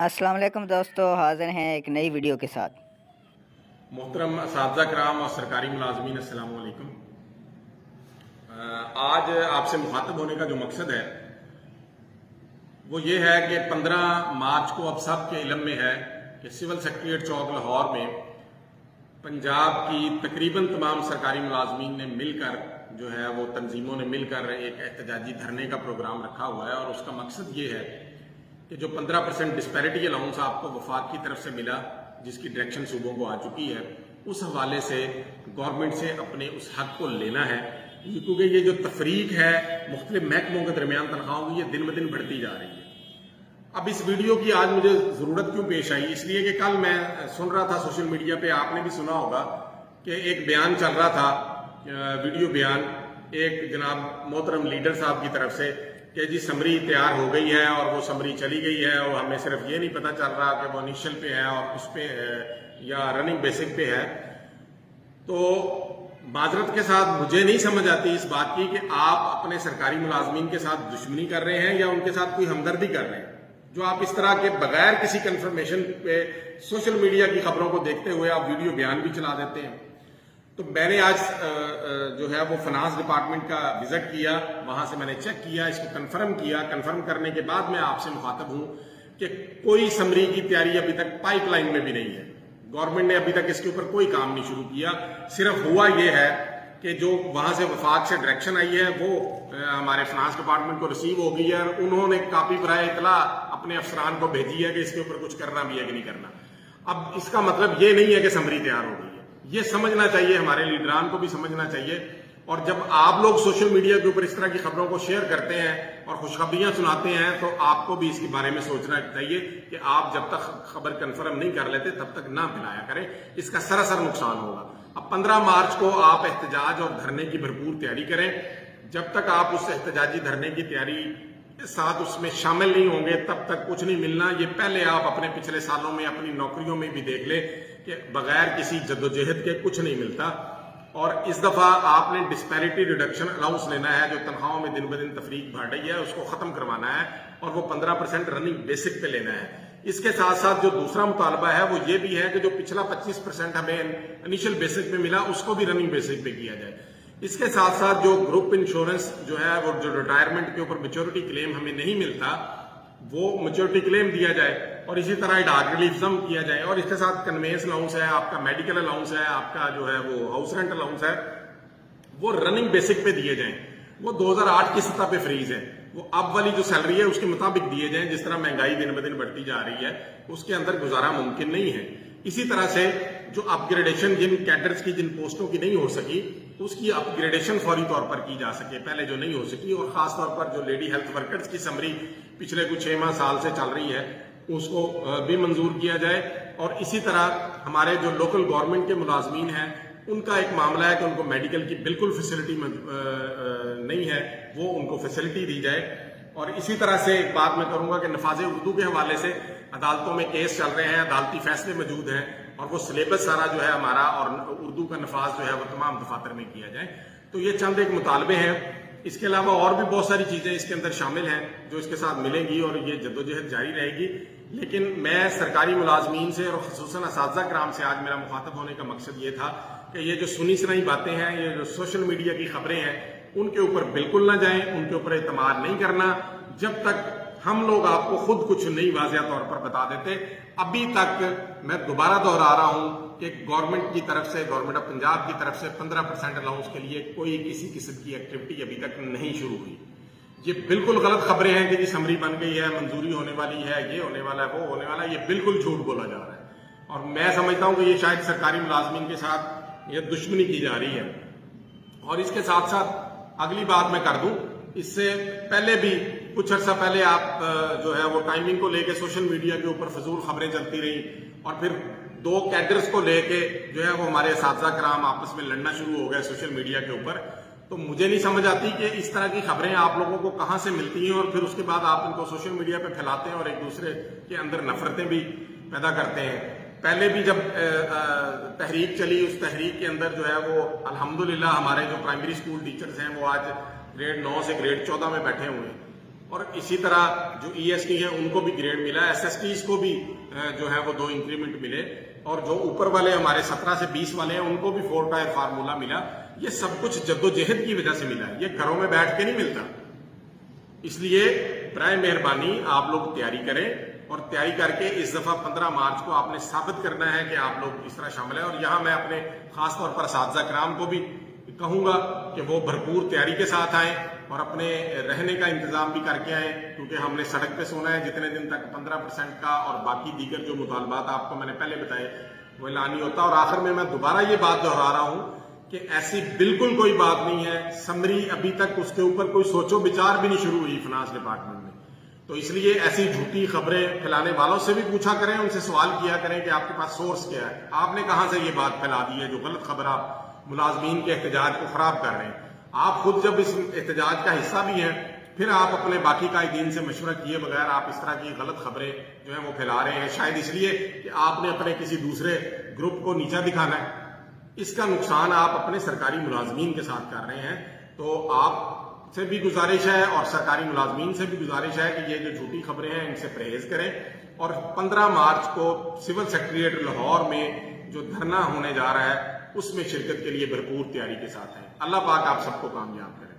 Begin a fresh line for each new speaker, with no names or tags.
अस्सलाम वालेकुम दोस्तों, हाजिर हैं एक नई वीडियो के साथ।
मोहतरम असातिज़ा कराम और सरकारी मुलाजमीन, अस्सलाम वालेकुम। आज आपसे मुखातब होने का जो मकसद है वो ये है कि 15 मार्च को अब सब के इल्म में है कि सिविल सेक्रेटरीट चौक लाहौर में पंजाब की तकरीबन तमाम सरकारी मुलाजमीन ने मिलकर जो है वो तंजीमों ने मिलकर एक एहतजाजी धरने का प्रोग्राम रखा हुआ है। और उसका मकसद ये है कि जो 15% डिस्पैरिटी अलाउंस आपको वफाक की तरफ से मिला, जिसकी डायरेक्शन सूबों को आ चुकी है, उस हवाले से गवर्नमेंट से अपने उस हक को लेना है, क्योंकि ये जो तफरीक है मुख्तलिफ महकमों के दरमियान तनख्वाहों की, ये दिन ब दिन बढ़ती जा रही है। अब इस वीडियो की आज मुझे जरूरत क्यों पेश आई, इसलिए कि कल मैं सुन रहा था सोशल मीडिया पे, आपने भी सुना होगा कि एक बयान चल रहा था, वीडियो बयान एक जनाब मोहतरम लीडर साहब की तरफ से कि जी समरी तैयार हो गई है और वो समरी चली गई है और हमें सिर्फ ये नहीं पता चल रहा कि वो इनिशियल पे है और उस पे या रनिंग बेसिक पे है। तो माजरत के साथ मुझे नहीं समझ आती इस बात की कि आप अपने सरकारी मुलाजमीन के साथ दुश्मनी कर रहे हैं या उनके साथ कोई हमदर्दी कर रहे हैं, जो आप इस तरह के बगैर किसी कंफर्मेशन पे सोशल मीडिया की खबरों को देखते हुए आप वीडियो बयान भी चला देते हैं। तो मैंने आज जो है वो फाइनेंस डिपार्टमेंट का विजिट किया, वहां से मैंने चेक किया, इसको कंफर्म किया। कंफर्म करने के बाद मैं आपसे मुखातब हूं कि कोई समरी की तैयारी अभी तक पाइपलाइन में भी नहीं है। गवर्नमेंट ने अभी तक इसके ऊपर कोई काम नहीं शुरू किया। सिर्फ हुआ यह है कि जो वहां से वफाक से डायरेक्शन आई है वो हमारे फाइनेंस डिपार्टमेंट को रिसीव हो गई है और उन्होंने कापी बराए इतला अपने अफसरान को भेजी है कि इसके ऊपर कुछ करना भी है कि नहीं करना। अब इसका मतलब ये नहीं है कि समरी तैयार हो गई है, ये समझना चाहिए, हमारे लीडरान को भी समझना चाहिए। और जब आप लोग सोशल मीडिया के ऊपर इस तरह की खबरों को शेयर करते हैं और खुशखबरियां सुनाते हैं, तो आपको भी इसके बारे में सोचना चाहिए कि आप जब तक खबर कंफर्म नहीं कर लेते तब तक ना फैलाया करें, इसका सरासर नुकसान होगा। अब 15 मार्च को आप एहतजाज और धरने की भरपूर तैयारी करें। जब तक आप उस एहतजाजी धरने की तैयारी के साथ उसमें शामिल नहीं होंगे तब तक कुछ नहीं मिलना। ये पहले आप अपने पिछले सालों में अपनी नौकरियों में भी देख ले कि बगैर किसी जद्दोजहद के कुछ नहीं मिलता। और इस दफा आपने डिस्पैरिटी रिडक्शन अलाउंस लेना है, जो तनख्वाहों में दिन ब दिन तफरीक बढ़ रही है, उसको खत्म करवाना है और वो 15% रनिंग बेसिक पे लेना है। इसके साथ साथ जो दूसरा मुतालबा है वो ये भी है कि जो पिछला 25% हमें इनिशियल बेसिक पे मिला, उसको भी रनिंग बेसिक पे किया जाए। इसके साथ साथ जो ग्रुप इंश्योरेंस जो है वो जो रिटायरमेंट के ऊपर मैच्योरिटी क्लेम हमें नहीं मिलता, वो मैच्योरिटी क्लेम दिया जाए और इसी तरह डाक रिलीफम किया जाए। और इसके साथ कन्वेंस अलाउंस है, आपका मेडिकल अलाउंस है, आपका जो है वो हाउस रेंट अलाउंस है, वो रनिंग बेसिक पे दिए जाएं। वो 2008 की सतह पे फ्रीज है, वो अब वाली जो सैलरी है उसके मुताबिक दिए जाएं। जिस तरह महंगाई दिन ब दिन बढ़ती जा रही है उसके अंदर गुजारा मुमकिन नहीं है। इसी तरह से जो अपग्रेडेशन जिन कैडर्स की, जिन पोस्टों की नहीं हो सकी, उसकी अपग्रेडेशन फौरी तौर पर की जा सके, पहले जो नहीं हो सकी। और खास तौर पर जो लेडी हेल्थ वर्कर्स की समरी पिछले कुछ 6 माह साल से चल रही है, उसको भी मंजूर किया जाए। और इसी तरह हमारे जो लोकल गवर्नमेंट के मुलाजमीन हैं, उनका एक मामला है कि उनको मेडिकल की बिल्कुल फैसिलिटी नहीं है, वो उनको फैसिलिटी दी जाए। और इसी तरह से एक बात मैं करूंगा कि नफाज उर्दू के हवाले से अदालतों में केस चल रहे हैं, अदालती फैसले मौजूद हैं और वो सिलेबस सारा जो है हमारा और उर्दू का नफाज जो है वो तमाम दफातर में किया जाए। तो ये चंद एक मुतालबे हैं। इसके अलावा और भी बहुत सारी चीजें इसके अंदर शामिल हैं जो इसके साथ मिलेंगी और ये जद्दोजहद जारी रहेगी। लेकिन मैं सरकारी मुलाजमीन से और खुसूसन असातिज़ा कराम से आज मेरा मुखातब होने का मकसद ये था कि ये जो सुनी सुनाई बातें हैं, ये जो सोशल मीडिया की खबरें हैं, उनके ऊपर बिल्कुल ना जाएं, उनके ऊपर एतमाद नहीं करना जब तक हम लोग आपको खुद कुछ नहीं वाज़िया तौर पर बता देते। अभी तक मैं दोबारा दोहरा रहा हूं कि गवर्नमेंट की तरफ से, गवर्नमेंट ऑफ पंजाब की तरफ से 15% अलाउंस के लिए कोई किसी किस्म की एक्टिविटी अभी तक नहीं शुरू हुई। ये बिल्कुल गलत खबरें हैं कि जी समरी बन गई है, मंजूरी होने वाली है, ये होने वाला है, वो होने वाला है, ये बिल्कुल झूठ बोला जा रहा है। और मैं समझता हूं कि ये शायद सरकारी मुलाजमीन के साथ ये दुश्मनी की जा रही है। और इसके साथ साथ अगली बात मैं कर दूं, इससे पहले भी कुछ अर्सा पहले आप जो है वो टाइमिंग को लेके सोशल मीडिया के ऊपर फजूल खबरें चलती रही और फिर 2 कैडर्स को लेके जो है वो हमारे असातिज़ा कराम आपस में लड़ना शुरू हो गया सोशल मीडिया के ऊपर। तो मुझे नहीं समझ आती कि इस तरह की खबरें आप लोगों को कहां से मिलती हैं और फिर उसके बाद आप इनको सोशल मीडिया पे फैलाते हैं और एक दूसरे के अंदर नफरतें भी पैदा करते हैं। पहले भी जब तहरीक चली, उस तहरीक के अंदर जो है वो अल्हम्दुलिल्लाह हमारे जो प्राइमरी स्कूल टीचर्स हैं वो आज ग्रेड 9 से ग्रेड 14 में बैठे हुए हैं और इसी तरह जो EST है उनको भी ग्रेड मिला, SSTs को भी जो है वो 2 इंक्रीमेंट मिले, और जो ऊपर वाले हमारे 17 से 20 वाले हैं उनको भी 4 टायर फार्मूला मिला। ये सब कुछ जद्दोजहद की वजह से मिला है, ये घरों में बैठ के नहीं मिलता। इसलिए बराए मेहरबानी आप लोग तैयारी करें, और तैयारी करके इस दफा 15 मार्च को आपने साबित करना है कि आप लोग इस तरह शामिल हैं। और यहां मैं अपने खासतौर पर असातिज़ा किराम को भी कहूंगा कि वो भरपूर तैयारी के साथ आए और अपने रहने का इंतजाम भी करके आए, क्योंकि हमने सड़क पे सोना है जितने दिन तक 15% का, और बाकी दीगर जो मुतालबात आपको मैंने पहले बताए वो ऐलानी होता। और आखिर में मैं दोबारा ये बात दोहरा रहा हूं कि ऐसी बिल्कुल कोई बात नहीं है, समरी अभी तक उसके ऊपर कोई सोचो विचार भी नहीं शुरू हुई फाइनेंस डिपार्टमेंट में। तो इसलिए ऐसी झूठी खबरें फैलाने वालों से भी पूछा करें, उनसे सवाल किया करें कि आपके पास सोर्स क्या है, आपने कहां से ये बात फैला दी है जो गलत खबर आप मुलाजमीन के एहतजाज को खराब कर रहे हैं। आप खुद जब इस एहतजाज का हिस्सा भी हैं, फिर आप अपने बाकी कायदीन से मशवरा किए बगैर आप इस तरह की गलत खबरें जो है वो फैला रहे हैं, शायद इसलिए कि आपने अपने किसी दूसरे ग्रुप को नीचा दिखाना है। इसका नुकसान आप अपने सरकारी मुलाजमीन के साथ कर रहे हैं। तो आप से भी गुजारिश है और सरकारी मुलाजमीन से भी गुजारिश है कि ये जो झूठी खबरें हैं इनसे परहेज करें, और 15 मार्च को सिविल सेक्रेटेरिएट लाहौर में जो धरना होने जा रहा है उसमें शिरकत के लिए भरपूर तैयारी के साथ है। अल्लाह पाक आप सबको कामयाब करे।